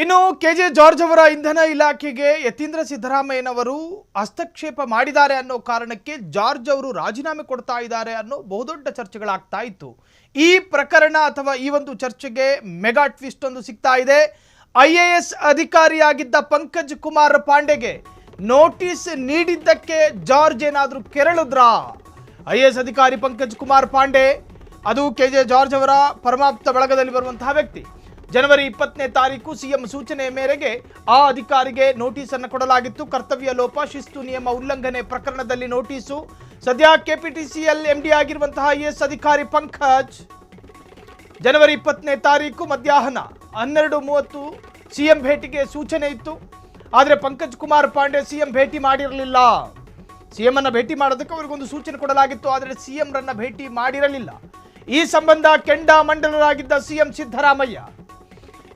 ಇನ್ನು K J George ಅವರ ಇಂಧನ ಇಲಾಖೆಗೆ ಯತೀಂದ್ರ ಸಿದ್ದರಾಮಯ್ಯನವರು ಹಸ್ತಕ್ಷೇಪ ಮಾಡಿದ್ದಾರೆ ಅನ್ನೋ ಕಾರಣಕ್ಕೆ ಜಾರ್ಜ್ ಅವರು ರಾಜೀನಾಮೆ ಕೊಡ್ತಾ ಇದ್ದಾರೆ ಅನ್ನೋ ಬಹುದೊಡ್ಡ ಚರ್ಚೆಗಳಾಗ್ತಾ ಇತ್ತು. ಈ ಪ್ರಕರಣ ಅಥವಾ ಈ ಒಂದು ಚರ್ಚೆಗೆ ಮೆಗಾ ಟ್ವಿಸ್ಟ್ ಒಂದು ಸಿಗ್ತಾ ಇದೆ. IAS ಅಧಿಕಾರಿಯಾಗಿದ್ದ ಪಂಕಜ್ ಕುಮಾರ್ ಪಾಂಡೆಗೆ ನೋಟಿಸ್ ನೀಡಿದ್ದಕ್ಕೆ ಜಾರ್ಜ್ ಏನಾದರೂ ಕೆರಳಿದ್ರಾ? IAS ಅಧಿಕಾರಿ ಪಂಕಜ್ ಕುಮಾರ್ ಪಾಂಡೆ ಅದು ಕೆಜೆ ಜಾರ್ಜ್ ಅವರ ಪರಮಾಪ್ತ ಬಳಗದಲ್ಲಿ ಬರುವಂತಹ ವ್ಯಕ್ತಿ. ಜನವರಿ 20ನೇ ತಾರೀಕು ಸಿಎಂ ಸೂಚನೆ ಮೇರೆಗೆ ಆ ಅಧಿಕಾರಿಗೆ ನೋಟಿಸ್ ಅನ್ನು ಕೊಡಲಾಗಿತ್ತು. ಕರ್ತವ್ಯ ಲೋಪ, ಶಿಸ್ತು ನಿಯಮ ಉಲ್ಲಂಘನೆ ಪ್ರಕರಣದಲ್ಲಿ ನೋಟಿಸು. ಸದ್ಯ KPTCL MD ಆಗಿರುವಂತಹ IAS ಅಧಿಕಾರಿ ಪಂಕಜ್ ಜನವರಿ 20ನೇ ತಾರೀಕು ಮಧ್ಯಾಹ್ನ 12:30 ಸಿಎಂ ಭೇಟಿಗೆ ಸೂಚನೆ ಇತ್ತು. ಆದರೆ ಪಂಕಜ್ ಕುಮಾರ್ ಪಾಂಡೆ ಸಿಎಂ ಭೇಟಿ ಮಾಡಿರಲಿಲ್ಲ. ಸಿಎಂ ಅನ್ನ ಭೇಟಿ ಮಾಡೋದಕ್ಕೆ ಅವರಿಗೊಂದು ಸೂಚನೆ ಕೊಡಲಾಗಿತ್ತು, ಆದರೆ ಸಿಎಂ ರನ್ನ ಭೇಟಿ ಮಾಡಿರಲಿಲ್ಲ. ಈ ಸಂಬಂಧ ಕೆಂಡಾಮಂಡಲರಾಗಿದ್ದ ಸಿಎಂ ಸಿದ್ದರಾಮಯ್ಯ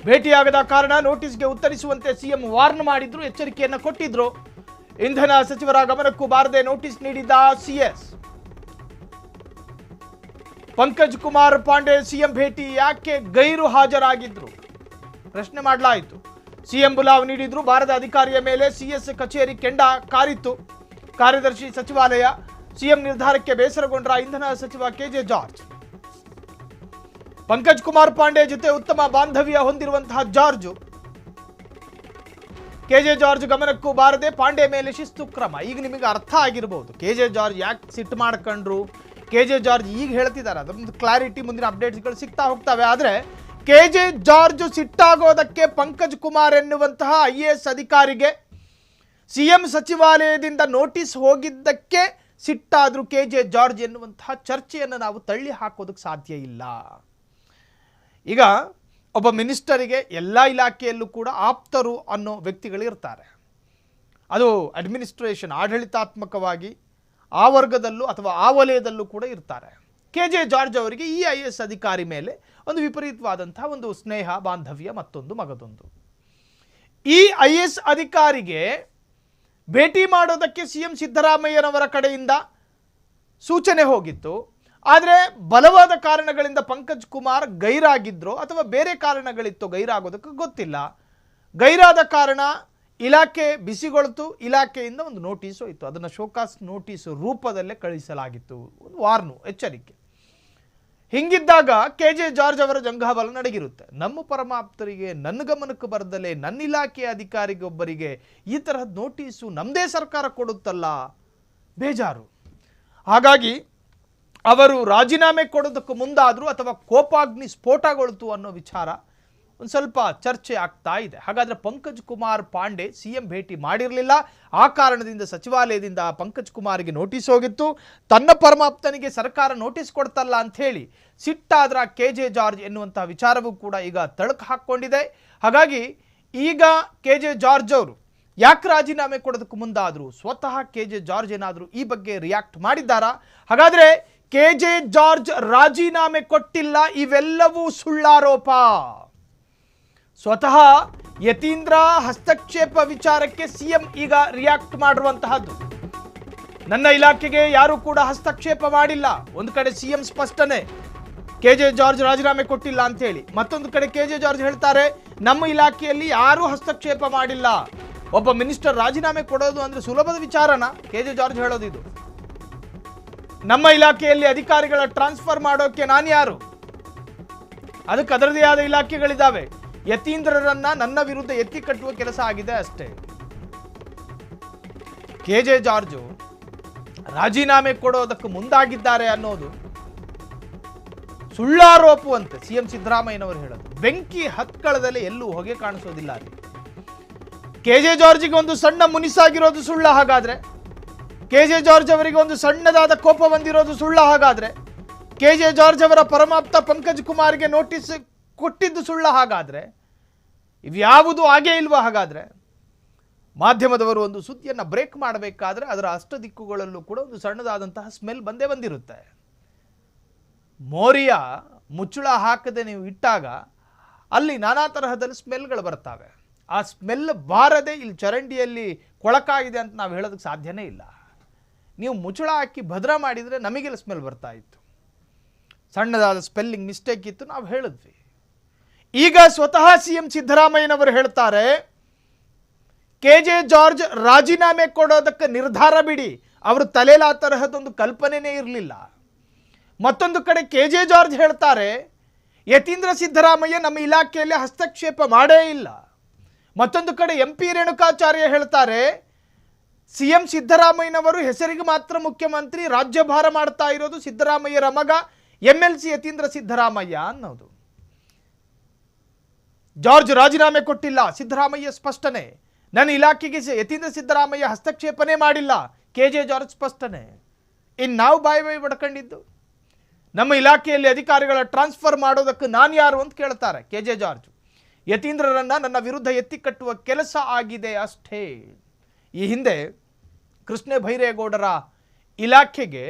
ಭೇಟಿಯಾಗದ ಕಾರಣ ನೋಟಿಸ್ಗೆ ಉತ್ತರಿಸುವಂತೆ ಸಿಎಂ ವಾರ್ನ್ ಮಾಡಿದ್ರು, ಎಚ್ಚರಿಕೆಯನ್ನು ಕೊಟ್ಟಿದ್ರು. ಇಂಧನ ಸಚಿವರ ಗಮನಕ್ಕೂ ಬಾರದೆ ನೋಟಿಸ್ ನೀಡಿದ್ದ CS ಪಂಕಜ್ ಕುಮಾರ್ ಪಾಂಡೆ ಸಿಎಂ ಭೇಟಿ ಯಾಕೆ ಗೈರು ಹಾಜರಾಗಿದ್ರು ಪ್ರಶ್ನೆ ಮಾಡಲಾಯಿತು. ಸಿಎಂ ಬುಲಾವ್ ನೀಡಿದ್ರು. ಬಾರದ ಅಧಿಕಾರಿಯ ಮೇಲೆ CS ಕಚೇರಿ ಕೆಂಡ ಕಾರಿತ್ತು. ಕಾರ್ಯದರ್ಶಿ ಸಚಿವಾಲಯ. ಸಿಎಂ ನಿರ್ಧಾರಕ್ಕೆ ಬೇಸರಗೊಂಡ್ರ ಇಂಧನ ಸಚಿವ ಕೆಜೆ ಜಾರ್ಜ್. ಪಂಕಜ್ ಕುಮಾರ್ ಪಾಂಡೆ ಜೊತೆ ಉತ್ತಮ ಬಾಂಧವ್ಯ ಹೊಂದಿರುವಂತಹ ಜಾರ್ಜ್ ಕೆಜೆ ಜಾರ್ಜ್ ಗಮನಕ್ಕೂ ಬಾರದೆ ಪಾಂಡೆ ಮೇಲೆ ಶಿಸ್ತು ಕ್ರಮ. ಈಗ ನಿಮಗೆ ಅರ್ಥ ಆಗಿರಬಹುದು ಕೆಜೆ ಜಾರ್ಜ್ ಯಾಕೆ ಸಿಟ್ಟು ಮಾಡ್ಕೊಂಡ್ರು. ಕೆಜೆ ಜಾರ್ಜ್ ಈಗ ಹೇಳ್ತಿದ್ದಾರೆ, ಅದೊಂದು ಕ್ಲಾರಿಟಿ ಮುಂದಿನ ಅಪ್ಡೇಟ್ಸ್ಗಳು ಸಿಗ್ತಾ ಹೋಗ್ತವೆ. ಆದರೆ ಕೆಜೆ ಜಾರ್ಜ್ ಸಿಟ್ಟಾಗೋದಕ್ಕೆ ಪಂಕಜ್ ಕುಮಾರ್ ಎನ್ನುವಂತಹ IAS ಅಧಿಕಾರಿಗೆ ಸಿಎಂ ಸಚಿವಾಲಯದಿಂದ ನೋಟಿಸ್ ಹೋಗಿದ್ದಕ್ಕೆ ಸಿಟ್ಟಾದ್ರು ಕೆಜೆ ಜಾರ್ಜ್ ಎನ್ನುವಂತಹ ಚರ್ಚೆಯನ್ನು ನಾವು ತಳ್ಳಿ ಹಾಕೋದಕ್ಕೆ ಸಾಧ್ಯ ಇಲ್ಲ. ಈಗ ಒಬ್ಬ ಮಿನಿಸ್ಟರಿಗೆ ಎಲ್ಲ ಇಲಾಖೆಯಲ್ಲೂ ಕೂಡ ಆಪ್ತರು ಅನ್ನೋ ವ್ಯಕ್ತಿಗಳು ಇರ್ತಾರೆ. ಅದು ಅಡ್ಮಿನಿಸ್ಟ್ರೇಷನ್ ಆಡಳಿತಾತ್ಮಕವಾಗಿ ಆ ವರ್ಗದಲ್ಲೂ ಅಥವಾ ಆ ವಲಯದಲ್ಲೂ ಕೂಡ ಇರ್ತಾರೆ. ಕೆಜೆ ಜಾರ್ಜ್ ಅವರಿಗೆ ಈ IAS ಅಧಿಕಾರಿ ಮೇಲೆ ಒಂದು ವಿಪರೀತವಾದಂತಹ ಒಂದು ಸ್ನೇಹ ಬಾಂಧವ್ಯ ಮತ್ತೊಂದು ಮಗದೊಂದು. ಈ IAS ಅಧಿಕಾರಿಗೆ ಭೇಟಿ ಮಾಡೋದಕ್ಕೆ ಸಿಎಂ ಸಿದ್ದರಾಮಯ್ಯನವರ ಕಡೆಯಿಂದ ಸೂಚನೆ ಹೋಗಿತ್ತು. ಆದರೆ ಬಲವಾದ ಕಾರಣಗಳಿಂದ ಪಂಕಜ್ ಕುಮಾರ್ ಗೈರಾಗಿದ್ರು ಅಥವಾ ಬೇರೆ ಕಾರಣಗಳಿತ್ತು ಗೈರಾಗೋದಕ್ಕೆ ಗೊತ್ತಿಲ್ಲ. ಗೈರಾದ ಕಾರಣ ಇಲಾಖೆ ಬಿಸಿಗೊಳ್ತು. ಇಲಾಖೆಯಿಂದ ಒಂದು ನೋಟಿಸು ಇತ್ತು, ಅದನ್ನು ಶೋಕಾಸ್ ನೋಟಿಸ್ ರೂಪದಲ್ಲೇ ಕಳಿಸಲಾಗಿತ್ತು. ಒಂದು ವಾರ್ನು, ಎಚ್ಚರಿಕೆ. ಹಿಂಗಿದ್ದಾಗ ಕೆಜೆ ಜಾರ್ಜ್ ಅವರ ಜಂಘಾಬಲ ನಡಗಿರುತ್ತೆ. ನಮ್ಮ ಪರಮಾಪ್ತರಿಗೆ ನನ್ನ ಗಮನಕ್ಕೆ ಬರದಲ್ಲೇ ನನ್ನ ಇಲಾಖೆಯ ಅಧಿಕಾರಿಗೊಬ್ಬರಿಗೆ ಈ ತರಹದ ನೋಟಿಸು ನಮ್ಮದೇ ಸರ್ಕಾರ ಕೊಡುತ್ತಲ್ಲ, ಬೇಜಾರು. ಹಾಗಾಗಿ ಅವರು ರಾಜೀನಾಮೆ ಕೊಡೋದಕ್ಕೆ ಮುಂದಾದ್ರು ಅಥವಾ ಕೋಪಾಗ್ನಿ ಸ್ಫೋಟಗೊಳ್ತು ಅನ್ನೋ ವಿಚಾರ ಒಂದು ಸ್ವಲ್ಪ ಚರ್ಚೆ ಆಗ್ತಾ ಇದೆ. ಹಾಗಾದರೆ ಪಂಕಜ್ ಕುಮಾರ್ ಪಾಂಡೆ ಸಿಎಂ ಭೇಟಿ ಮಾಡಿರಲಿಲ್ಲ. ಆ ಕಾರಣದಿಂದ ಸಚಿವಾಲಯದಿಂದ ಪಂಕಜ್ ಕುಮಾರ್ಗೆ ನೋಟಿಸ್ ಹೋಗಿತ್ತು. ತನ್ನ ಪರಮಾಪ್ತನಿಗೆ ಸರ್ಕಾರ ನೋಟಿಸ್ ಕೊಡ್ತಲ್ಲ ಅಂಥೇಳಿ ಸಿಟ್ಟಾದ್ರ ಕೆಜೆ ಜಾರ್ಜ್ ಎನ್ನುವಂತಹ ವಿಚಾರವೂ ಕೂಡ ಈಗ ತಳಕು ಹಾಕ್ಕೊಂಡಿದೆ. ಹಾಗಾಗಿ ಈಗ ಕೆಜೆ ಜಾರ್ಜ್ ಅವರು ಯಾಕೆ ರಾಜೀನಾಮೆ ಕೊಡೋದಕ್ಕೆ ಮುಂದಾದ್ರು, ಸ್ವತಃ ಕೆಜೆ ಜಾರ್ಜ್ ಏನಾದರೂ ಈ ಬಗ್ಗೆ ರಿಯಾಕ್ಟ್ ಮಾಡಿದ್ದಾರಾ? ಹಾಗಾದರೆ ಕೆಜೆ ಜಾರ್ಜ್ ರಾಜೀನಾಮೆ ಕೊಟ್ಟಿಲ್ಲ, ಇವೆಲ್ಲವೂ ಸುಳ್ಳಾರೋಪ. ಸ್ವತಃ ಯತೀಂದ್ರ ಹಸ್ತಕ್ಷೇಪ ವಿಚಾರಕ್ಕೆ ಸಿಎಂ ಈಗ ರಿಯಾಕ್ಟ್ ಮಾಡಿರುವಂತಹದ್ದು. ನನ್ನ ಇಲಾಖೆಗೆ ಯಾರು ಕೂಡ ಹಸ್ತಕ್ಷೇಪ ಮಾಡಿಲ್ಲ. ಒಂದು ಕಡೆ ಸಿಎಂ ಸ್ಪಷ್ಟನೆ, ಕೆಜೆ ಜಾರ್ಜ್ ರಾಜೀನಾಮೆ ಕೊಟ್ಟಿಲ್ಲ ಅಂತ ಹೇಳಿ. ಮತ್ತೊಂದು ಕಡೆ ಕೆಜೆ ಜಾರ್ಜ್ ಹೇಳ್ತಾರೆ, ನಮ್ಮ ಇಲಾಖೆಯಲ್ಲಿ ಯಾರೂ ಹಸ್ತಕ್ಷೇಪ ಮಾಡಿಲ್ಲ. ಒಬ್ಬ ಮಿನಿಸ್ಟರ್ ರಾಜೀನಾಮೆ ಕೊಡೋದು ಅಂದ್ರೆ ಸುಲಭದ ವಿಚಾರನ? ಕೆಜೆ ಜಾರ್ಜ್ ಹೇಳೋದು ಇದು. ನಮ್ಮ ಇಲಾಖೆಯಲ್ಲಿ ಅಧಿಕಾರಿಗಳ ಟ್ರಾನ್ಸ್ಫರ್ ಮಾಡೋಕೆ ನಾನು ಯಾರು? ಅದಕ್ಕೆ ಅದರದೇ ಆದ ಇಲಾಖೆಗಳಿದ್ದಾವೆ. ಯತೀಂದ್ರರನ್ನ ನನ್ನ ವಿರುದ್ಧ ಎತ್ತಿ ಕಟ್ಟುವ ಕೆಲಸ ಆಗಿದೆ ಅಷ್ಟೇ. ಕೆಜೆ ಜಾರ್ಜು ರಾಜೀನಾಮೆ ಕೊಡೋದಕ್ಕೆ ಮುಂದಾಗಿದ್ದಾರೆ ಅನ್ನೋದು ಸುಳ್ಳಾರೋಪವಂತೆ ಸಿಎಂ ಸಿದ್ದರಾಮಯ್ಯನವರು ಹೇಳೋದು. ಬೆಂಕಿ ಹತ್ಕಳದಲ್ಲಿ ಎಲ್ಲೂ ಹೊಗೆ ಕಾಣಿಸೋದಿಲ್ಲ. ಕೆಜೆ ಜಾರ್ಜಿಗೆ ಒಂದು ಸಣ್ಣ ಮುನಿಸಾಗಿರೋದು ಸುಳ್ಳ ಹಾಗಾದ್ರೆ? ಕೆಜೆ ಜಾರ್ಜ್ ಅವರಿಗೆ ಒಂದು ಸಣ್ಣದಾದ ಕೋಪ ಬಂದಿರೋದು ಸುಳ್ಳ ಹಾಗಾದ್ರೆ? ಕೆಜೆ ಜಾರ್ಜ್ ಅವರ ಪರಮಾಪ್ತ ಪಂಕಜ್ ಕುಮಾರ್ಗೆ ನೋಟಿಸ್ ಕೊಟ್ಟಿದ್ದು ಸುಳ್ಳ ಹಾಗಾದ್ರೆ? ಇವ್ಯಾವುದು ಆಗೇ ಇಲ್ವಾ? ಹಾಗಾದ್ರೆ ಮಾಧ್ಯಮದವರು ಒಂದು ಸುದ್ದಿಯನ್ನು ಬ್ರೇಕ್ ಮಾಡಬೇಕಾದ್ರೆ ಅದರ ಅಷ್ಟ ದಿಕ್ಕುಗಳಲ್ಲೂ ಕೂಡ ಒಂದು ಸಣ್ಣದಾದಂತಹ ಸ್ಮೆಲ್ ಬಂದೇ ಬಂದಿರುತ್ತೆ. ಮೋರಿಯ ಮುಚ್ಚಳ ಹಾಕದೆ ನೀವು ಇಟ್ಟಾಗ ಅಲ್ಲಿ ನಾನಾ ತರಹದಲ್ಲಿ ಸ್ಮೆಲ್ಗಳು ಬರ್ತವೆ. ಆ ಸ್ಮೆಲ್ ಬಾರದೆ ಇಲ್ಲಿ ಚರಂಡಿಯಲ್ಲಿ ಕೊಳಕಾಗಿದೆ ಅಂತ ನಾವು ಹೇಳೋದಕ್ಕೆ ಸಾಧ್ಯನೇ ಇಲ್ಲ. ನೀವು ಮುಚ್ಚಳ ಹಾಕಿ ಭದ್ರ ಮಾಡಿದರೆ ನಮಗೆಲ್ಲ ಸ್ಮೆಲ್ ಬರ್ತಾ ಇತ್ತು. ಸಣ್ಣದಾದ ಸ್ಪೆಲ್ಲಿಂಗ್ ಮಿಸ್ಟೇಕ್ ಇತ್ತು, ನಾವು ಹೇಳಿದ್ವಿ. ಈಗ ಸ್ವತಃ ಸಿಎಂ ಸಿದ್ದರಾಮಯ್ಯನವರು ಹೇಳ್ತಾರೆ, KJ ಜಾರ್ಜ್ ರಾಜೀನಾಮೆ ಕೊಡೋದಕ್ಕೆ ನಿರ್ಧಾರ ಬಿಡಿ, ಅವ್ರ ತಲೆಯಲ್ಲಿ ಆ ತರಹದೊಂದು ಕಲ್ಪನೆನೇ ಇರಲಿಲ್ಲ. ಮತ್ತೊಂದು ಕಡೆ KJ ಜಾರ್ಜ್ ಹೇಳ್ತಾರೆ, ಯತೀಂದ್ರ ಸಿದ್ದರಾಮಯ್ಯ ನಮ್ಮ ಇಲಾಖೆಯಲ್ಲಿ ಹಸ್ತಕ್ಷೇಪ ಮಾಡೇ ಇಲ್ಲ. ಮತ್ತೊಂದು ಕಡೆ MP ರೇಣುಕಾಚಾರ್ಯ ಹೇಳ್ತಾರೆ, ಸಿಎಂ ಸಿದ್ದರಾಮಯ್ಯನವರು ಹೆಸರಿಗೆ ಮಾತ್ರ ಮುಖ್ಯಮಂತ್ರಿ, ರಾಜ್ಯಭಾರ ಮಾಡ್ತಾ ಇರೋದು ಸಿದ್ದರಾಮಯ್ಯರ ಮಗ MLC ಯತೀಂದ್ರ ಸಿದ್ದರಾಮಯ್ಯ ಅನ್ನೋದು. ಜಾರ್ಜ್ ರಾಜೀನಾಮೆ ಕೊಟ್ಟಿಲ್ಲ, ಸಿದ್ದರಾಮಯ್ಯ ಸ್ಪಷ್ಟನೆ. ನನ್ನ ಇಲಾಖೆಗೆ ಯತೀಂದ್ರ ಸಿದ್ದರಾಮಯ್ಯ ಹಸ್ತಕ್ಷೇಪನೇ ಮಾಡಿಲ್ಲ, KJ ಜಾರ್ಜ್ ಸ್ಪಷ್ಟನೆ. ಇನ್ನು ನಾವು ಬಾಯಿ ಬಡ್ಕೊಂಡಿದ್ದು ನಮ್ಮ ಇಲಾಖೆಯಲ್ಲಿ ಅಧಿಕಾರಿಗಳ ಟ್ರಾನ್ಸ್ಫರ್ ಮಾಡೋದಕ್ಕೆ ನಾನು ಯಾರು ಅಂತ ಕೇಳ್ತಾರೆ KJ ಜಾರ್ಜ್. ಯತೀಂದ್ರರನ್ನ ನನ್ನ ವಿರುದ್ಧ ಎತ್ತಿ ಕಟ್ಟುವ ಕೆಲಸ ಆಗಿದೆ ಅಷ್ಟೇ. ಈ ಹಿಂದೆ ಕೃಷ್ಣ ಬೈರೇಗೌಡರ ಇಲಾಖೆಗೆ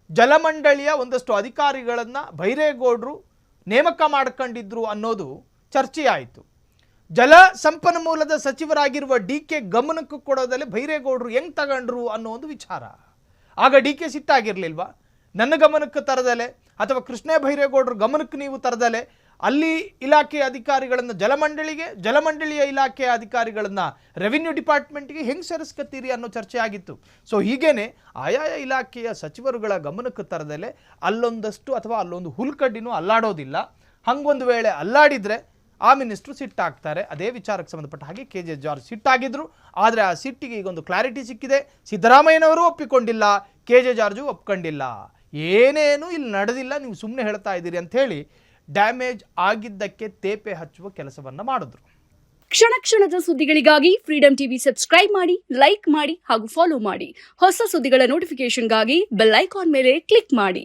ಜಲಮಂಡಳಿಯ ಒಂದಷ್ಟು ಅಧಿಕಾರಿಗಳನ್ನು ಬೈರೇಗೌಡರು ನೇಮಕ ಮಾಡ್ಕೊಂಡಿದ್ರು ಅನ್ನೋದು ಚರ್ಚೆಯಾಯಿತು. ಜಲ ಸಂಪನ್ಮೂಲದ ಸಚಿವರಾಗಿರುವ DK ಗಮನಕ್ಕೆ ಕೊಡೋದಲ್ಲಿ ಬೈರೇಗೌಡರು ಹೆಂಗೆ ತಗೊಂಡ್ರು ಅನ್ನೋ ಒಂದು ವಿಚಾರ. ಆಗ DK ಸಿಟ್ಟಾಗಿರ್ಲಿಲ್ವಾ? ನನ್ನ ಗಮನಕ್ಕೆ ತರದಲೆ ಅಥವಾ ಕೃಷ್ಣ ಬೈರೇಗೌಡರ ಗಮನಕ್ಕೆ ನೀವು ತರದಲೆ ಅಲ್ಲಿ ಇಲಾಖೆಯ ಅಧಿಕಾರಿಗಳನ್ನು ಜಲಮಂಡಳಿಯ ಇಲಾಖೆಯ ಅಧಿಕಾರಿಗಳನ್ನು ರೆವಿನ್ಯೂ ಡಿಪಾರ್ಟ್ಮೆಂಟ್ಗೆ ಹೆಂಗೆ ಸೇರಿಸ್ಕತ್ತೀರಿ ಅನ್ನೋ ಚರ್ಚೆ ಆಗಿತ್ತು. ಸೊ ಹೀಗೇನೆ ಆಯಾಯ ಇಲಾಖೆಯ ಸಚಿವರುಗಳ ಗಮನಕ್ಕೆ ತರದಲೆ ಅಲ್ಲೊಂದಷ್ಟು ಅಥವಾ ಅಲ್ಲೊಂದು ಹುಲ್ಕಡ್ಡಿನೂ ಅಲ್ಲಾಡೋದಿಲ್ಲ. ಹಂಗೊಂದು ವೇಳೆ ಅಲ್ಲಾಡಿದರೆ ಆ ಮಿನಿಸ್ಟ್ರು ಸಿಟ್ಟಾಗ್ತಾರೆ. ಅದೇ ವಿಚಾರಕ್ಕೆ ಸಂಬಂಧಪಟ್ಟ ಹಾಗೆ KJ ಜಾರ್ಜ್ ಸಿಟ್ಟಾಗಿದ್ರು. ಆದರೆ ಆ ಸಿಟ್ಟಿಗೆ ಈಗೊಂದು ಕ್ಲಾರಿಟಿ ಸಿಕ್ಕಿದೆ. ಸಿದ್ದರಾಮಯ್ಯನವರು ಒಪ್ಪಿಕೊಂಡಿಲ್ಲ, KJ ಜಾರ್ಜು ಒಪ್ಕೊಂಡಿಲ್ಲ, ಏನೇನು ಇಲ್ಲಿ ನಡೆದಿಲ್ಲ, ನೀವು ಸುಮ್ಮನೆ ಹೇಳ್ತಾ ಇದ್ದೀರಿ ಅಂತ ಹೇಳಿ ಡ್ಯಾಮೇಜ್ ಆಗಿದ್ದಕ್ಕೆ ತೇಪೆ ಹಚ್ಚುವ ಕೆಲಸವನ್ನ ಮಾಡಿದ್ರು. ಕ್ಷಣ ಕ್ಷಣದ ಸುದ್ದಿಗಳಿಗಾಗಿ ಫ್ರೀಡಂ ಟಿವಿ ಸಬ್ಸ್ಕ್ರೈಬ್ ಮಾಡಿ, ಲೈಕ್ ಮಾಡಿ ಹಾಗೂ ಫಾಲೋ ಮಾಡಿ. ಹೊಸ ಸುದ್ದಿಗಳ ನೋಟಿಫಿಕೇಶನ್ಗಾಗಿ ಬೆಲ್ ಐಕಾನ್ ಮೇಲೆ ಕ್ಲಿಕ್ ಮಾಡಿ.